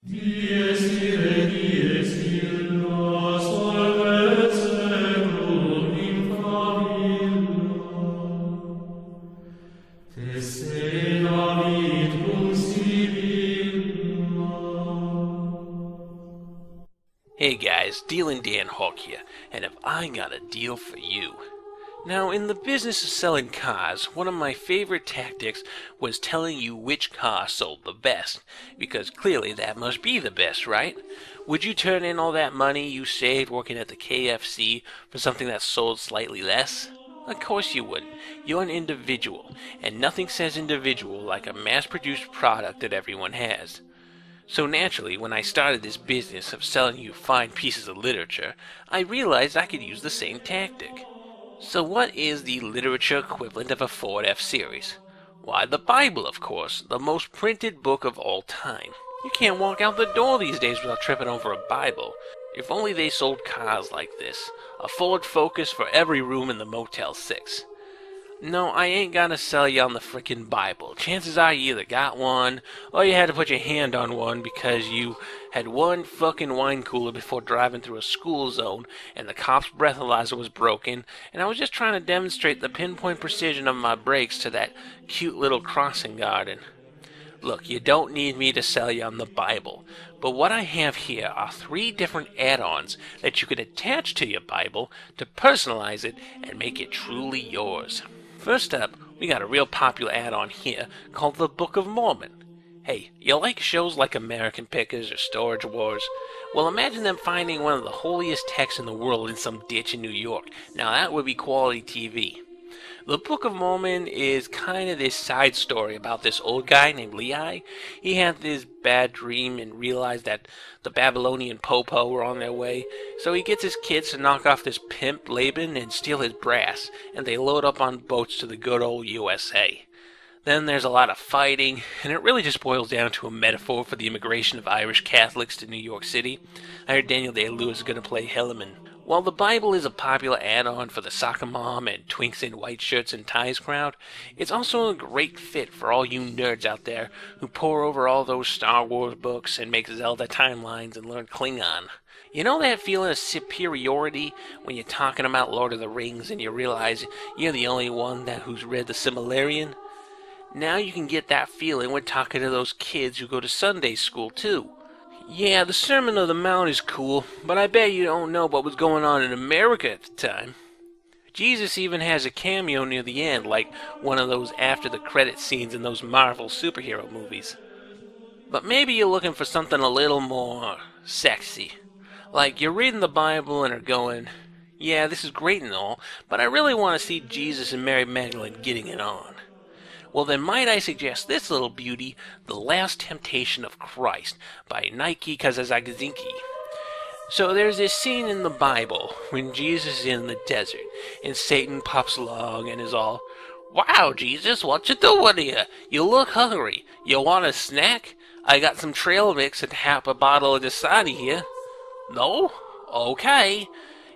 Dies irae, dies illa, solvet seclum in favilla. Tesse David cum Sibylla. Hey guys, Dealin Dan Hawke here, and have I got a deal for you. Now, in the business of selling cars, one of my favorite tactics was telling you which car sold the best, because clearly that must be the best, right? Would you turn in all that money you saved working at the KFC for something that sold slightly less? Of course you wouldn't. You're an individual, and nothing says individual like a mass-produced product that everyone has. So naturally, when I started this business of selling you fine pieces of literature, I realized I could use the same tactic. So what is the literature equivalent of a Ford F-Series? Why, the Bible, of course, the most printed book of all time. You can't walk out the door these days without tripping over a Bible. If only they sold cars like this. A Ford Focus for every room in the Motel 6. No, I ain't gonna sell you on the frickin' Bible. Chances are you either got one, or you had to put your hand on one because you had one fucking wine cooler before driving through a school zone, and the cop's breathalyzer was broken, and I was just trying to demonstrate the pinpoint precision of my brakes to that cute little crossing garden. Look, you don't need me to sell you on the Bible, but what I have here are 3 different add-ons that you can attach to your Bible to personalize it and make it truly yours. First up, we got a real popular add-on here called the Book of Mormon. Hey, you like shows like American Pickers or Storage Wars? Well, imagine them finding one of the holiest texts in the world in some ditch in New York. Now that would be quality TV. The Book of Mormon is kind of this side story about this old guy named Lehi. He had this bad dream and realized that the Babylonian Popo were on their way. So he gets his kids to knock off this pimp Laban and steal his brass, and they load up on boats to the good old USA. Then there's a lot of fighting, and it really just boils down to a metaphor for the immigration of Irish Catholics to New York City. I heard Daniel Day-Lewis is going to play Helaman. While the Bible is a popular add-on for the soccer mom and twinks in white shirts and ties crowd, it's also a great fit for all you nerds out there who pore over all those Star Wars books and make Zelda timelines and learn Klingon. You know that feeling of superiority when you're talking about Lord of the Rings and you realize you're the only one who's read the Silmarillion? Now you can get that feeling when talking to those kids who go to Sunday school too. Yeah, the Sermon on the Mount is cool, but I bet you don't know what was going on in America at the time. Jesus even has a cameo near the end, like one of those after-the-credit scenes in those Marvel superhero movies. But maybe you're looking for something a little more sexy. Like you're reading the Bible and are going, yeah, this is great and all, but I really want to see Jesus and Mary Magdalene getting it on. Well, then might I suggest this little beauty, The Last Temptation of Christ, by Nike Kazazagzinki. So there's this scene in the Bible when Jesus is in the desert, and Satan pops along and is all, "Wow, Jesus, what you doing here? You look hungry. You want a snack? I got some trail mix and half a bottle of Dasani here." "No? Okay.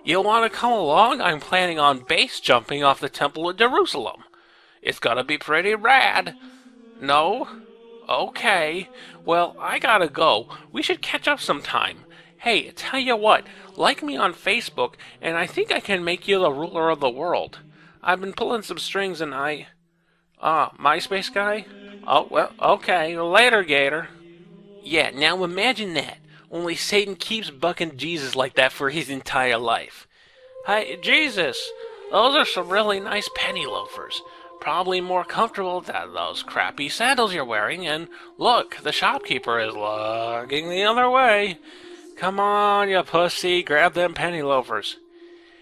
You want to come along? I'm planning on base jumping off the Temple of Jerusalem. It's gonna be pretty rad." "No? Okay. Well, I gotta go. We should catch up sometime. Hey, tell you what, like me on Facebook, and I think I can make you the ruler of the world. I've been pulling some strings and MySpace guy? Oh, well, okay. Later, Gator." Yeah, now imagine that. Only Satan keeps bucking Jesus like that for his entire life. "Hey, Jesus, those are some really nice penny loafers. Probably more comfortable than those crappy sandals you're wearing, and look, the shopkeeper is looking the other way. Come on, you pussy, grab them penny loafers."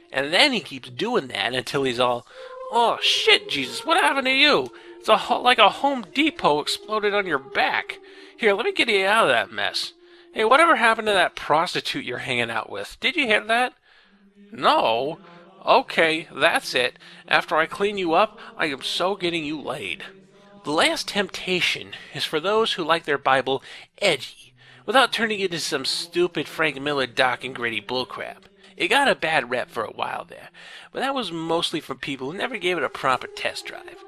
And then he keeps doing that until he's all, "Oh shit, Jesus, what happened to you? It's like a Home Depot exploded on your back. Here, let me get you out of that mess. Hey, whatever happened to that prostitute you're hanging out with? Did you hit that?" "No." "Okay, that's it. After I clean you up, I am so getting you laid." The Last Temptation is for those who like their Bible edgy, without turning it into some stupid Frank Miller dark and gritty bullcrap. It got a bad rep for a while there, but that was mostly for people who never gave it a proper test drive.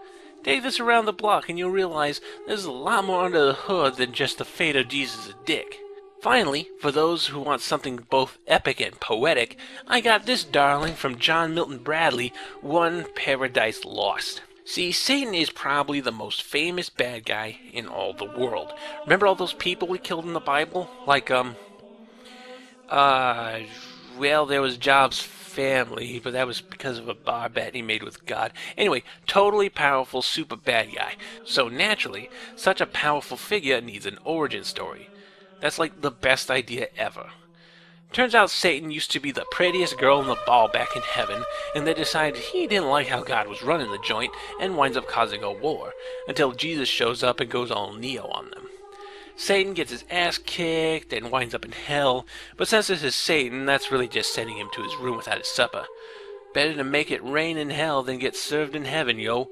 Take this around the block and you'll realize there's a lot more under the hood than just the fate of Jesus' dick. Finally, for those who want something both epic and poetic, I got this darling from John Milton Bradley, One Paradise Lost. See, Satan is probably the most famous bad guy in all the world. Remember all those people we killed in the Bible? Like, well, there was Job's family, but that was because of a bar bet he made with God. Anyway, totally powerful, super bad guy. So naturally, such a powerful figure needs an origin story. That's like the best idea ever. Turns out Satan used to be the prettiest girl in the ball back in heaven, and they decided he didn't like how God was running the joint and winds up causing a war, until Jesus shows up and goes all Neo on them. Satan gets his ass kicked and winds up in hell, but since this is Satan, that's really just sending him to his room without his supper. Better to make it rain in hell than get served in heaven, yo.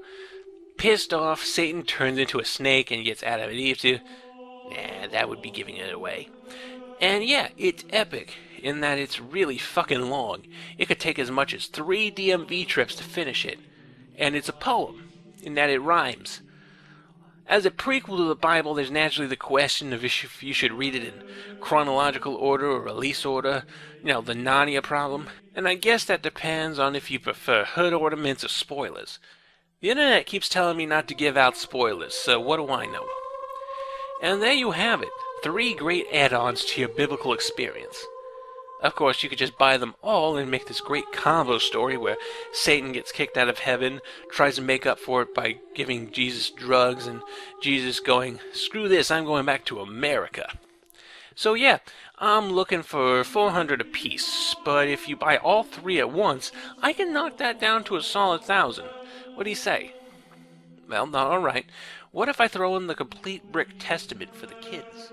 Pissed off, Satan turns into a snake and gets Adam and Eve to... Nah, that would be giving it away. And yeah, it's epic, in that it's really fucking long. It could take as much as 3 DMV trips to finish it. And it's a poem, in that it rhymes. As a prequel to the Bible, there's naturally the question of if you should read it in chronological order or release order, the Narnia problem. And I guess that depends on if you prefer hood ornaments or spoilers. The internet keeps telling me not to give out spoilers, so what do I know? And there you have it, 3 great add-ons to your biblical experience. Of course, you could just buy them all and make this great combo story where Satan gets kicked out of heaven, tries to make up for it by giving Jesus drugs, and Jesus going, screw this, I'm going back to America. So yeah, I'm looking for $400 a piece, but if you buy all 3 at once, I can knock that down to a solid $1,000. What do you say? Well, alright. What if I throw in the complete brick testament for the kids?